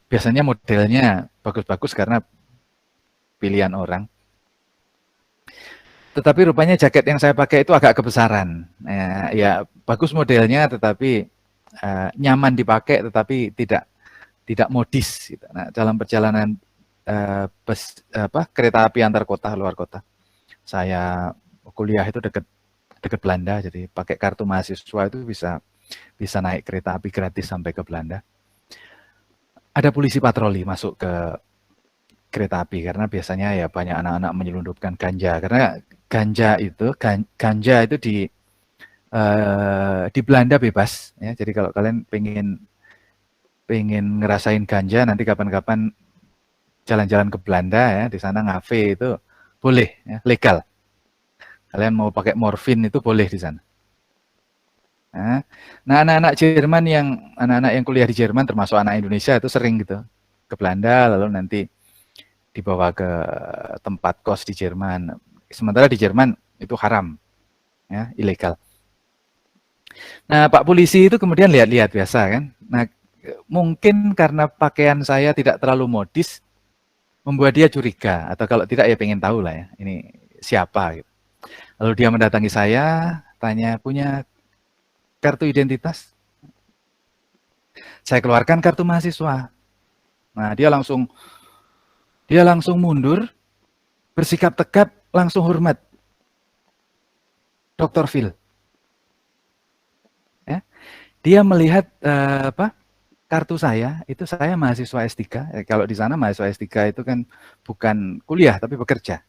biasanya modelnya bagus-bagus karena pilihan orang. Tetapi rupanya jaket yang saya pakai itu agak kebesaran. Ya bagus modelnya, tetapi nyaman dipakai, tetapi tidak modis. Gitu. Nah, dalam perjalanan kereta api antar kota, luar kota, saya kuliah itu dekat Belanda, jadi pakai kartu mahasiswa itu bisa naik kereta api gratis sampai ke Belanda. Ada polisi patroli masuk ke kereta api karena biasanya ya banyak anak-anak menyelundupkan ganja, karena ganja itu di Belanda bebas ya. Jadi kalau kalian pengen ngerasain ganja, nanti kapan-kapan jalan-jalan ke Belanda ya, di sana ngafe itu boleh ya, legal. Kalian mau pakai morfin itu boleh di sana. Nah, anak-anak yang kuliah di Jerman termasuk anak Indonesia itu sering gitu ke Belanda, lalu nanti dibawa ke tempat kos di Jerman. Sementara di Jerman itu haram, ya, ilegal. Nah, Pak polisi itu kemudian lihat-lihat biasa kan. Nah, mungkin karena pakaian saya tidak terlalu modis, membuat dia curiga, atau kalau tidak ya pengen tahu lah ya, ini siapa gitu. Lalu dia mendatangi saya, tanya, punya kartu identitas? Saya keluarkan kartu mahasiswa. Nah, dia langsung mundur, bersikap tegap, langsung hormat. Dr. Phil. Ya. Dia melihat kartu saya, itu saya mahasiswa S3. Kalau di sana mahasiswa S3 itu kan bukan kuliah, tapi bekerja.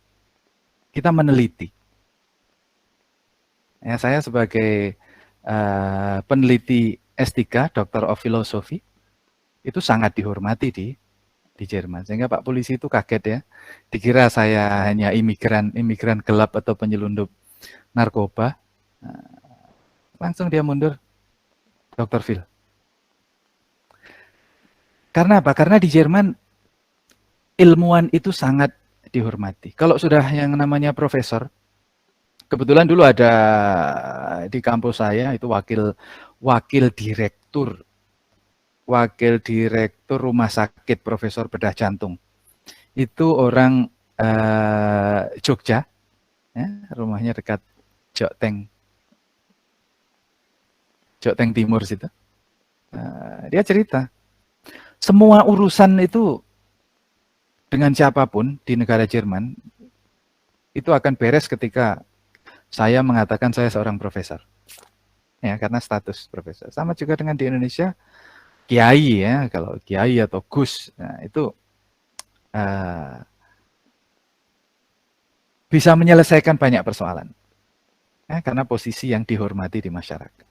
Kita meneliti. Ya, saya sebagai peneliti S3, Doctor of Philosophy, itu sangat dihormati di Jerman. Sehingga Pak polisi itu kaget ya, dikira saya hanya imigran gelap atau penyelundup narkoba, langsung dia mundur, Dr. Phil. Karena apa? Karena di Jerman ilmuwan itu sangat dihormati. Kalau sudah yang namanya profesor, kebetulan dulu ada di kampus saya itu wakil direktur rumah sakit Profesor Bedah Jantung. Itu orang Jogja, ya, rumahnya dekat Joteng Timur situ. Dia cerita, semua urusan itu dengan siapapun di negara Jerman itu akan beres ketika saya mengatakan saya seorang profesor. Ya, karena status profesor. Sama juga dengan di Indonesia, kiai ya, kalau kiai atau gus, nah itu bisa menyelesaikan banyak persoalan. Ya, karena posisi yang dihormati di masyarakat.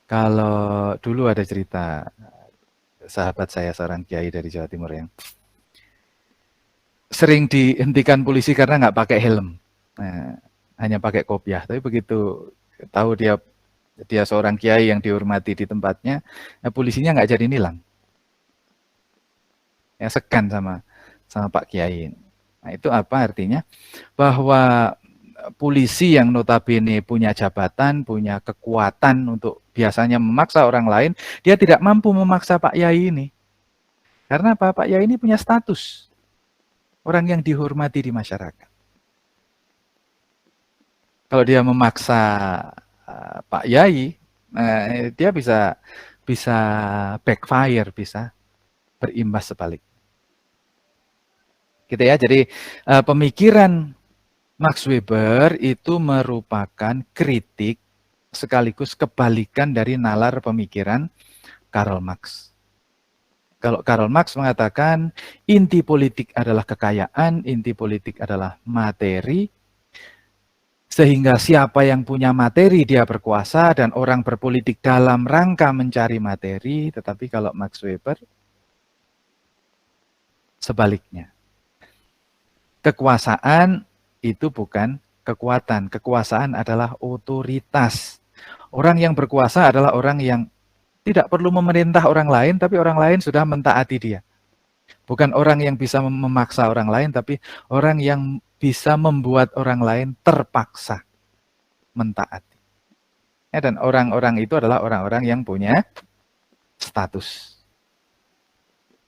Kalau dulu ada cerita sahabat saya seorang kiai dari Jawa Timur yang sering dihentikan polisi karena nggak pakai helm, hanya pakai kopiah. Tapi begitu tahu dia seorang kiai yang dihormati di tempatnya, polisinya nggak jadi nilang. Ya, segan sama Pak Kiai. Nah, itu apa artinya? Bahwa polisi yang notabene punya jabatan, punya kekuatan untuk biasanya memaksa orang lain, dia tidak mampu memaksa Pak Yai ini. Karena apa? Pak Yai ini punya status. Orang yang dihormati di masyarakat. Kalau dia memaksa Pak Yai, dia bisa backfire, bisa berimbas sebalik. Gitu ya. Jadi pemikiran Max Weber itu merupakan kritik sekaligus kebalikan dari nalar pemikiran Karl Marx. Kalau Karl Marx mengatakan inti politik adalah kekayaan, inti politik adalah materi, sehingga siapa yang punya materi dia berkuasa dan orang berpolitik dalam rangka mencari materi, tetapi kalau Max Weber sebaliknya. Kekuasaan itu bukan kekuatan, kekuasaan adalah otoritas. Orang yang berkuasa adalah orang yang tidak perlu memerintah orang lain, tapi orang lain sudah mentaati dia. Bukan orang yang bisa memaksa orang lain, tapi orang yang bisa membuat orang lain terpaksa mentaati. Ya, dan orang-orang itu adalah orang-orang yang punya status.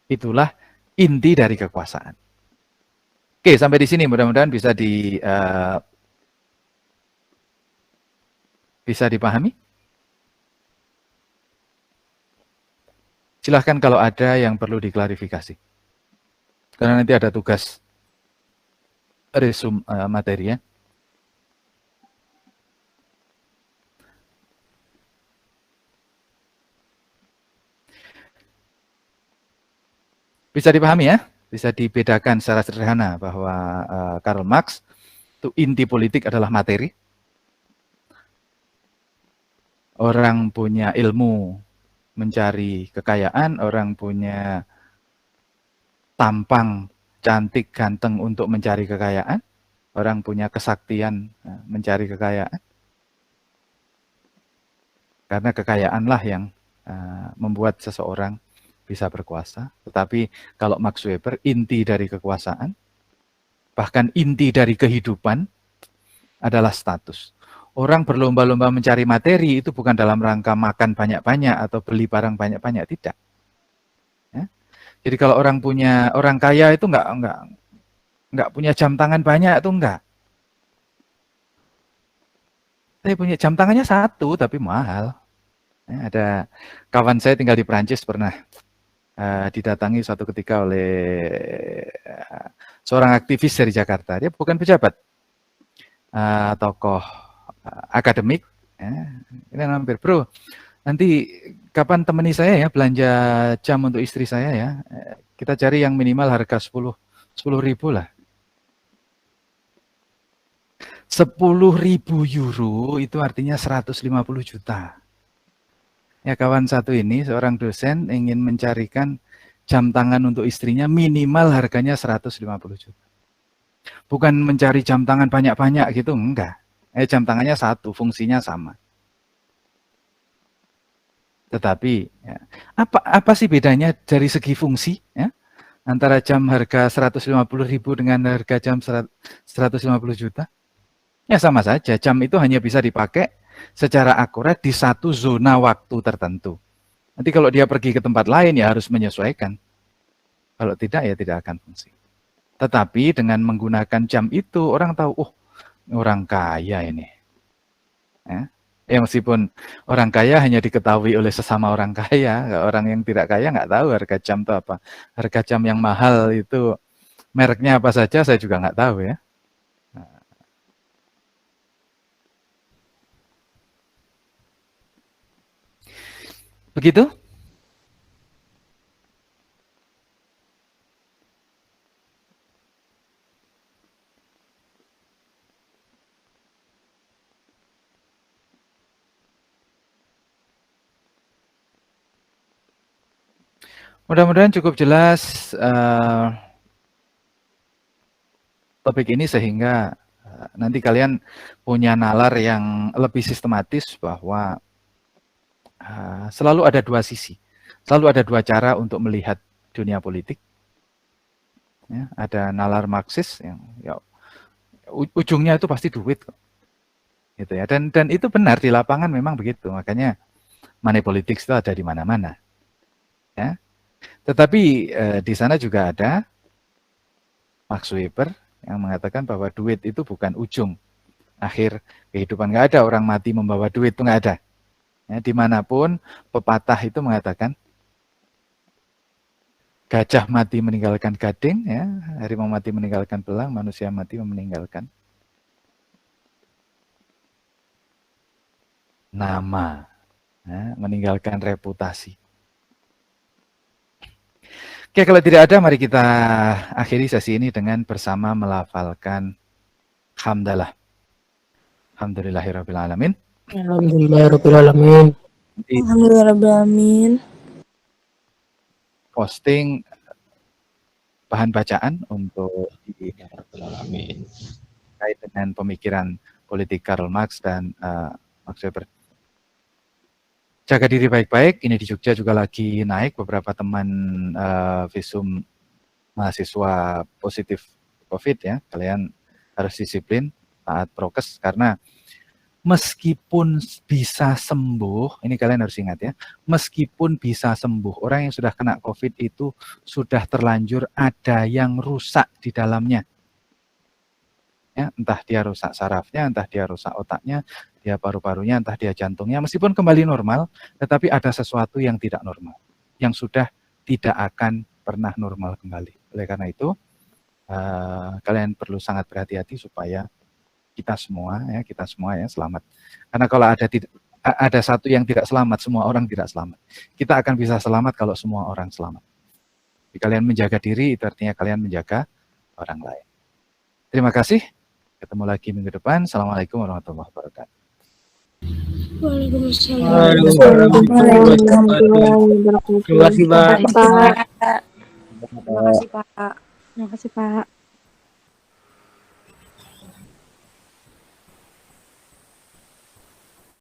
Itulah inti dari kekuasaan. Oke, sampai di sini mudah-mudahan bisa dipahami. Silahkan kalau ada yang perlu diklarifikasi. Karena nanti ada tugas resum materi ya. Bisa dipahami ya? Bisa dibedakan secara sederhana bahwa Karl Marx itu inti politik adalah materi. Orang punya ilmu mencari kekayaan, orang punya tampang, cantik, ganteng untuk mencari kekayaan, orang punya kesaktian mencari kekayaan. Karena kekayaanlah yang membuat seseorang bisa berkuasa. Tetapi kalau Max Weber, inti dari kekuasaan, bahkan inti dari kehidupan adalah status. Orang berlomba-lomba mencari materi itu bukan dalam rangka makan banyak-banyak atau beli barang banyak-banyak, tidak. Ya. Jadi kalau orang kaya itu nggak punya jam tangan banyak itu enggak. Saya punya jam tangannya satu tapi mahal. Ya, ada kawan saya tinggal di Perancis pernah didatangi suatu ketika oleh seorang aktivis dari Jakarta. Dia bukan pejabat, tokoh akademik. Ya. Ini hampir, bro, nanti kapan temani saya ya belanja jam untuk istri saya ya. Kita cari yang minimal harga 10.000 lah. 10.000 euro itu artinya 150 juta. Ya, kawan satu ini seorang dosen ingin mencarikan jam tangan untuk istrinya minimal harganya 150 juta. Bukan mencari jam tangan banyak-banyak gitu, enggak. Jam tangannya satu, fungsinya sama. Tetapi ya, apa sih bedanya dari segi fungsi ya, antara jam harga 150.000 dengan harga jam 150 juta? Ya sama saja, jam itu hanya bisa dipakai secara akurat di satu zona waktu tertentu. Nanti kalau dia pergi ke tempat lain ya harus menyesuaikan. Kalau tidak ya tidak akan fungsi. Tetapi dengan menggunakan jam itu orang tahu, oh orang kaya ini. Ya meskipun orang kaya hanya diketahui oleh sesama orang kaya, orang yang tidak kaya nggak tahu harga jam itu apa. Harga jam yang mahal itu mereknya apa saja saya juga nggak tahu ya. Begitu? Mudah-mudahan cukup jelas topik ini sehingga nanti kalian punya nalar yang lebih sistematis bahwa selalu ada dua sisi, selalu ada dua cara untuk melihat dunia politik. Ya, ada nalar Marxis yang ya, ujungnya itu pasti duit kok. Gitu ya. Dan itu benar di lapangan memang begitu. Makanya money politics itu ada di mana-mana. Ya. Tetapi di sana juga ada Max Weber yang mengatakan bahwa duit itu bukan ujung akhir kehidupan. Nggak ada orang mati membawa duit, itu nggak ada. Ya, dimanapun pepatah itu mengatakan gajah mati meninggalkan gading, ya, harimau mati meninggalkan belang, manusia mati meninggalkan nama, ya, meninggalkan reputasi. Oke, kalau tidak ada, mari kita akhiri sesi ini dengan bersama melafalkan hamdalah. Alhamdulillahirrahmanirrahim. Alhamdulillahirrahmanirrahim. Alhamdulillahirrahmanirrahim. Posting bahan bacaan untuk terkait dengan pemikiran politik Karl Marx dan Max Weber. Jaga diri baik-baik. Ini di Jogja juga lagi naik beberapa teman visum mahasiswa positif COVID ya. Kalian harus disiplin, taat prokes karena meskipun bisa sembuh, ini kalian harus ingat ya, meskipun bisa sembuh, orang yang sudah kena COVID itu sudah terlanjur ada yang rusak di dalamnya. Ya, entah dia rusak sarafnya, entah dia rusak otaknya, dia paru-parunya, entah dia jantungnya, meskipun kembali normal, tetapi ada sesuatu yang tidak normal, yang sudah tidak akan pernah normal kembali. Oleh karena itu, kalian perlu sangat berhati-hati supaya kita semua ya selamat. Karena kalau ada satu yang tidak selamat, semua orang tidak selamat. Kita akan bisa selamat kalau semua orang selamat. Jadi kalian menjaga diri, itu artinya kalian menjaga orang lain. Terima kasih. Ketemu lagi minggu depan. Assalamualaikum warahmatullahi wabarakatuh. Waalaikumsalam. Terima kasih, Pak. Terima kasih, Pak. Terima kasih, Pak.